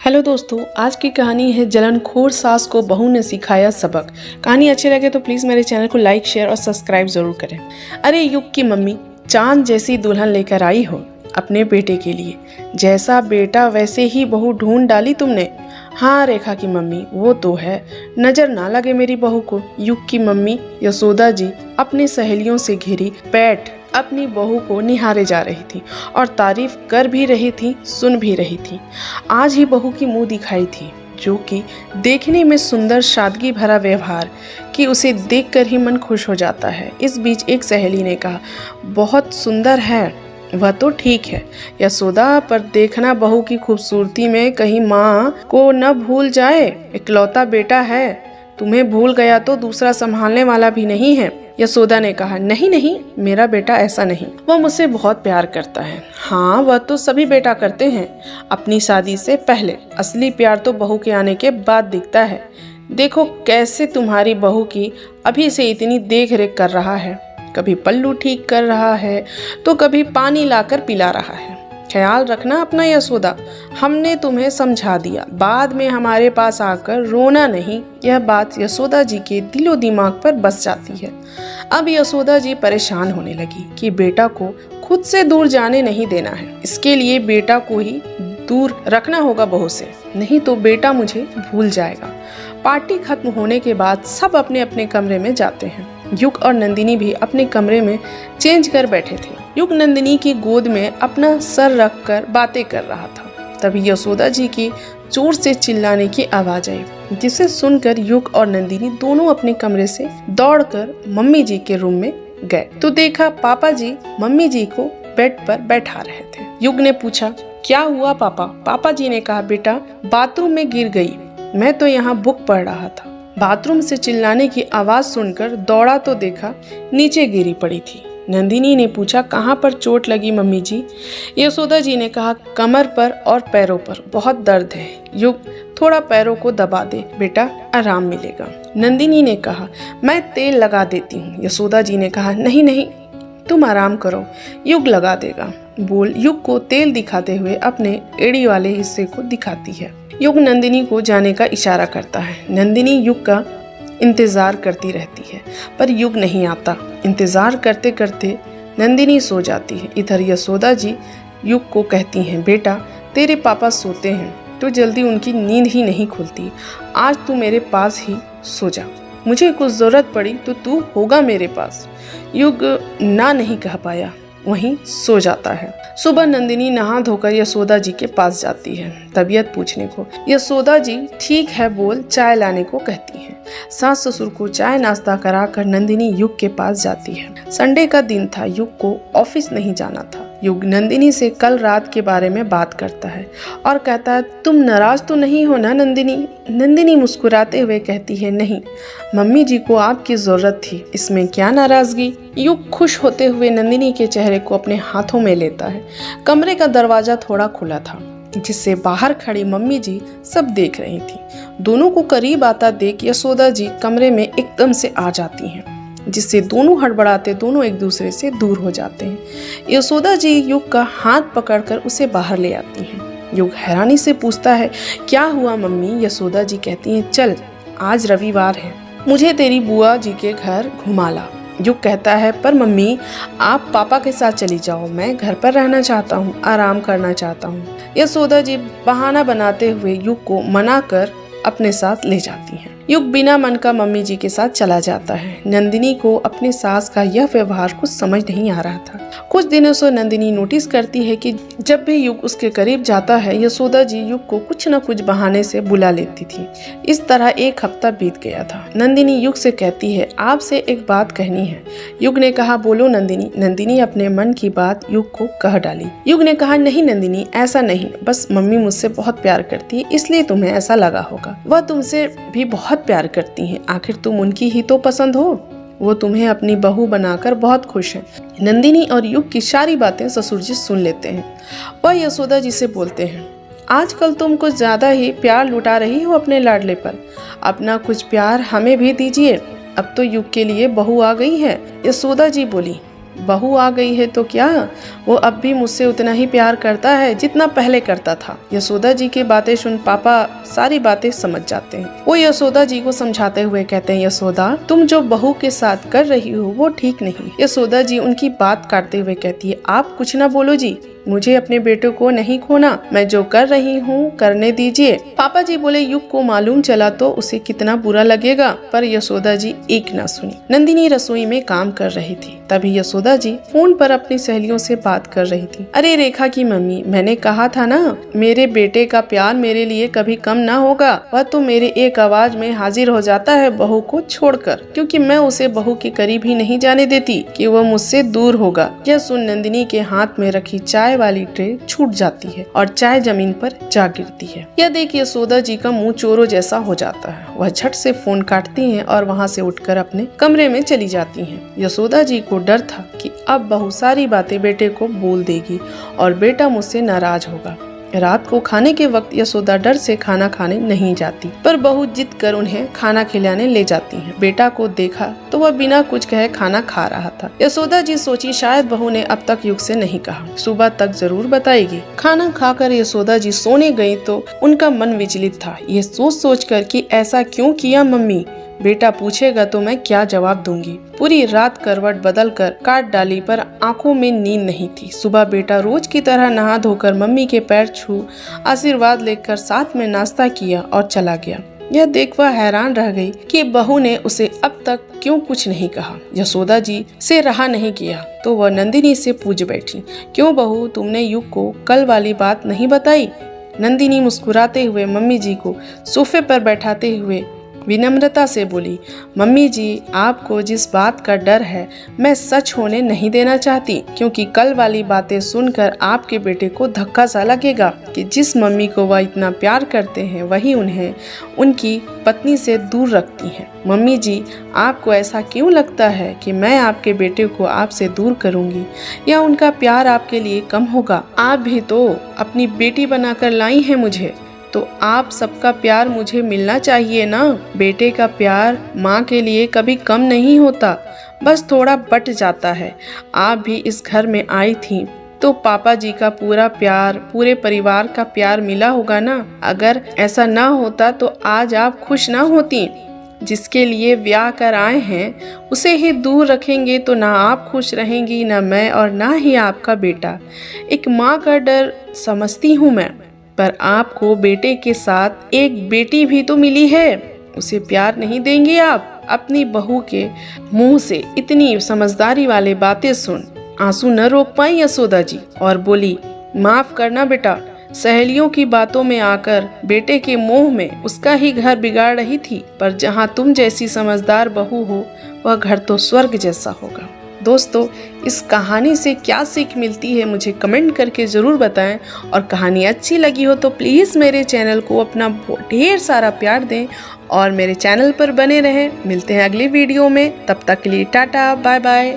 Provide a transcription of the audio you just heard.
Hello दोस्तों, आज की कहानी है जलनखोर सास को बहू ने सिखाया सबक। कहानी अच्छी लगे तो प्लीज़ मेरे चैनल को लाइक, शेयर और सब्सक्राइब ज़रूर करें। अरे युग की मम्मी, चांद जैसी दुल्हन लेकर आई हो अपने बेटे के लिए। जैसा बेटा वैसे ही बहू ढूंढ डाली तुमने। हाँ रेखा की मम्मी, वो तो है, नज़र ना लगे मेरी बहू को। युग की मम्मी यशोदा जी अपनी सहेलियों से घिरी पैठ अपनी बहू को निहारे जा रही थी और तारीफ कर भी रही थी, सुन भी रही थी। आज ही बहू की मुंह दिखाई थी, जो कि देखने में सुंदर, सादगी भरा व्यवहार कि उसे देखकर ही मन खुश हो जाता है। इस बीच एक सहेली ने कहा, बहुत सुंदर है। वह तो ठीक है यशोदा, पर देखना बहू की खूबसूरती में कहीं माँ को न भूल जाए। इकलौता बेटा है, तुम्हें भूल गया तो दूसरा संभालने वाला भी नहीं है। यशोदा ने कहा, नहीं नहीं, मेरा बेटा ऐसा नहीं, वह मुझसे बहुत प्यार करता है। हाँ, वह तो सभी बेटा करते हैं अपनी शादी से पहले। असली प्यार तो बहू के आने के बाद दिखता है। देखो कैसे तुम्हारी बहू की अभी से इतनी देख रेख कर रहा है। कभी पल्लू ठीक कर रहा है तो कभी पानी लाकर पिला रहा है। ख्याल रखना अपना यशोदा, हमने तुम्हें समझा दिया, बाद में हमारे पास आकर रोना नहीं। यह बात यशोदा जी के दिलो दिमाग पर बस जाती है। अब यशोदा जी परेशान होने लगी कि बेटा को खुद से दूर जाने नहीं देना है। इसके लिए बेटा को ही दूर रखना होगा बहू से, नहीं तो बेटा मुझे भूल जाएगा। पार्टी खत्म होने के बाद सब अपने अपने कमरे में जाते हैं। युग और नंदिनी भी अपने कमरे में चेंज कर बैठे थे। युग नंदिनी की गोद में अपना सर रखकर बातें कर रहा था। तभी यशोदा जी की जोर से चिल्लाने की आवाज आई, जिसे सुनकर युग और नंदिनी दोनों अपने कमरे से दौड़कर मम्मी जी के रूम में गए तो देखा पापा जी मम्मी जी को बेड पर बैठा रहे थे। युग ने पूछा, क्या हुआ पापा? पापा जी ने कहा, बेटा बाथरूम में गिर गई, मैं तो यहाँ बुक पढ़ रहा था। बाथरूम से चिल्लाने की आवाज सुनकर दौड़ा तो देखा नीचे गिरी पड़ी थी। नंदिनी ने पूछा, कहाँ पर चोट लगी मम्मी जी? यशोदा जी ने कहा, कमर पर और पैरों पर बहुत दर्द है। युग, थोड़ा पैरों को दबा दे बेटा, आराम मिलेगा। नंदिनी ने कहा, मैं तेल लगा देती हूँ। यशोदा जी ने कहा, नहीं नहीं, तुम आराम करो, युग लगा देगा। बोल युग को तेल दिखाते हुए अपने एड़ी वाले हिस्से को दिखाती है। युग नंदिनी को जाने का इशारा करता है। नंदिनी युग का इंतजार करती रहती है, पर युग नहीं आता। इंतजार करते करते नंदिनी सो जाती है। इधर यशोदा जी युग को कहती हैं, बेटा तेरे पापा सोते हैं तो जल्दी उनकी नींद ही नहीं खुलती। आज तू मेरे पास ही सो जा, मुझे कुछ जरूरत पड़ी तो तू होगा मेरे पास। युग ना नहीं कह पाया, वहीं सो जाता है। सुबह नंदिनी नहा धोकर यशोदा जी के पास जाती है तबीयत पूछने को। यशोदा जी ठीक है बोल चाय लाने को कहती हैं। सास ससुर को चाय नाश्ता कराकर नंदिनी युग के पास जाती है। संडे का दिन था, युग को ऑफिस नहीं जाना था। युग नंदिनी से कल रात के बारे में बात करता है और कहता है, तुम नाराज तो नहीं हो ना नंदिनी? नंदिनी मुस्कुराते हुए कहती है, नहीं, मम्मी जी को आपकी जरूरत थी, इसमें क्या नाराजगी। युग खुश होते हुए नंदिनी के चेहरे को अपने हाथों में लेता है। कमरे का दरवाजा थोड़ा खुला था, जिससे बाहर खड़ी मम्मी जी सब देख रही थी। दोनों को करीब आता देख यशोदा जी कमरे में एकदम से आ जाती हैं, जिससे दोनों हड़बड़ाते दोनों एक दूसरे से दूर हो जाते हैं। यशोदा जी युग का हाथ पकड़कर उसे बाहर ले आती हैं। युग हैरानी से पूछता है, क्या हुआ मम्मी? यशोदा जी कहती हैं, चल आज रविवार है, मुझे तेरी बुआ जी के घर घुमा ला। युग कहता है, पर मम्मी आप पापा के साथ चली जाओ, मैं घर पर रहना चाहता हूँ, आराम करना चाहता हूँ। यशोदा जी बहाना बनाते हुए युग को मना कर अपने साथ ले जाती हैं। युग बिना मन का मम्मी जी के साथ चला जाता है। नंदिनी को अपने सास का यह व्यवहार कुछ समझ नहीं आ रहा था। कुछ दिनों से नंदिनी नोटिस करती है कि जब भी युग उसके करीब जाता है, यशोदा जी युग को कुछ न कुछ बहाने से बुला लेती थी। इस तरह एक हफ्ता बीत गया था। नंदिनी युग से कहती है, आपसे एक बात कहनी है। युग ने कहा, बोलो नंदिनी। नंदिनी अपने मन की बात युग को कह डाली। युग ने कहा, नहीं नंदिनी, ऐसा नहीं, बस मम्मी मुझसे बहुत प्यार करती है, इसलिए तुम्हें ऐसा लगा होगा। वह तुमसे भी बहुत प्यार करती हैं, आखिर तुम उनकी ही तो पसंद हो। वो तुम्हें अपनी बहू बनाकर बहुत खुश हैं। नंदिनी और युग की सारी बातें ससुर जी सुन लेते हैं। वह यशोदा जी से बोलते हैं, आजकल तुम कुछ ज्यादा ही प्यार लुटा रही हो अपने लाडले पर, अपना कुछ प्यार हमें भी दीजिए। अब तो युग के लिए बहू आ गई है। यशोदा जी बोली, बहू आ गई है तो क्या, वो अब भी मुझसे उतना ही प्यार करता है जितना पहले करता था। यशोदा जी की बातें सुन पापा सारी बातें समझ जाते हैं। वो यशोदा जी को समझाते हुए कहते हैं, यशोदा तुम जो बहू के साथ कर रही हो वो ठीक नहीं। यशोदा जी उनकी बात काटते हुए कहती है, आप कुछ ना बोलो जी, मुझे अपने बेटे को नहीं खोना, मैं जो कर रही हूँ करने दीजिए। पापा जी बोले, युग को मालूम चला तो उसे कितना बुरा लगेगा, पर यशोदा जी एक ना सुनी। नंदिनी रसोई में काम कर रही थी, तभी यशोदा जी फोन पर अपनी सहेलियों से बात कर रही थी। अरे रेखा की मम्मी, मैंने कहा था ना मेरे बेटे का प्यार मेरे लिए कभी कम ना होगा। वह तो मेरे एक आवाज में हाजिर हो जाता है बहू को छोड़कर, क्योंकि मैं उसे बहू के करीब ही नहीं जाने देती कि वह मुझसे दूर होगा। यह सुन नंदिनी के हाथ में रखी चाय वाली ट्रे छूट जाती है और चाय जमीन पर जा गिरती है। यह देख यशोदा जी का मुंह चोरों जैसा हो जाता है। वह झट से फोन काटती हैं और वहां से उठकर अपने कमरे में चली जाती हैं। यशोदा जी को डर था कि अब बहू सारी बातें बेटे को बोल देगी और बेटा मुझसे नाराज होगा। रात को खाने के वक्त यशोदा डर से खाना खाने नहीं जाती, पर बहू जिद कर उन्हें खाना खिलाने ले जाती है। बेटा को देखा तो वह बिना कुछ कहे खाना खा रहा था। यशोदा जी सोची शायद बहू ने अब तक युग से नहीं कहा, सुबह तक जरूर बताएगी। खाना खाकर यशोदा जी सोने गई तो उनका मन विचलित था, ये सोच कर कि ऐसा क्यों किया मम्मी, बेटा पूछेगा तो मैं क्या जवाब दूंगी। पूरी रात करवट बदल कर काट डाली पर आंखों में नींद नहीं थी। सुबह बेटा रोज की तरह नहा धोकर मम्मी के पैर छू आशीर्वाद लेकर साथ में नाश्ता किया और चला गया। यह देख वह हैरान रह गई कि बहू ने उसे अब तक क्यों कुछ नहीं कहा। यशोदा जी से रहा नहीं गया तो वह नंदिनी से पूछ बैठी, क्यों बहू तुमने युग को कल वाली बात नहीं बताई। नंदिनी मुस्कुराते हुए मम्मी जी को सोफे पर बैठाते हुए विनम्रता से बोली, मम्मी जी आपको जिस बात का डर है मैं सच होने नहीं देना चाहती, क्योंकि कल वाली बातें सुनकर आपके बेटे को धक्का सा लगेगा कि जिस मम्मी को वह इतना प्यार करते हैं वही उन्हें उनकी पत्नी से दूर रखती हैं। मम्मी जी आपको ऐसा क्यों लगता है कि मैं आपके बेटे को आपसे दूर करूंगी या उनका प्यार आपके लिए कम होगा। आप भी तो अपनी बेटी बनाकर लाई हैं मुझे, तो आप सबका प्यार मुझे मिलना चाहिए ना। बेटे का प्यार माँ के लिए कभी कम नहीं होता, बस थोड़ा बट जाता है। आप भी इस घर में आई थी तो पापा जी का पूरा प्यार, पूरे परिवार का प्यार मिला होगा ना। अगर ऐसा ना होता तो आज आप खुश ना होती। जिसके लिए ब्याह कर आए हैं उसे ही दूर रखेंगे तो ना आप खुश रहेंगी, ना मैं और ना ही आपका बेटा। एक माँ का डर समझती हूँ मैं, पर आपको बेटे के साथ एक बेटी भी तो मिली है, उसे प्यार नहीं देंगे आप। अपनी बहू के मुंह से इतनी समझदारी वाली बातें सुन आंसू न रोक पाई यशोदा जी और बोली, माफ करना बेटा, सहेलियों की बातों में आकर बेटे के मोह में उसका ही घर बिगाड़ रही थी, पर जहाँ तुम जैसी समझदार बहू हो वह घर तो स्वर्ग जैसा होगा। दोस्तों, इस कहानी से क्या सीख मिलती है मुझे कमेंट करके ज़रूर बताएं, और कहानी अच्छी लगी हो तो प्लीज़ मेरे चैनल को अपना ढेर सारा प्यार दें और मेरे चैनल पर बने रहें। मिलते हैं अगली वीडियो में, तब तक के लिए टाटा बाय बाय।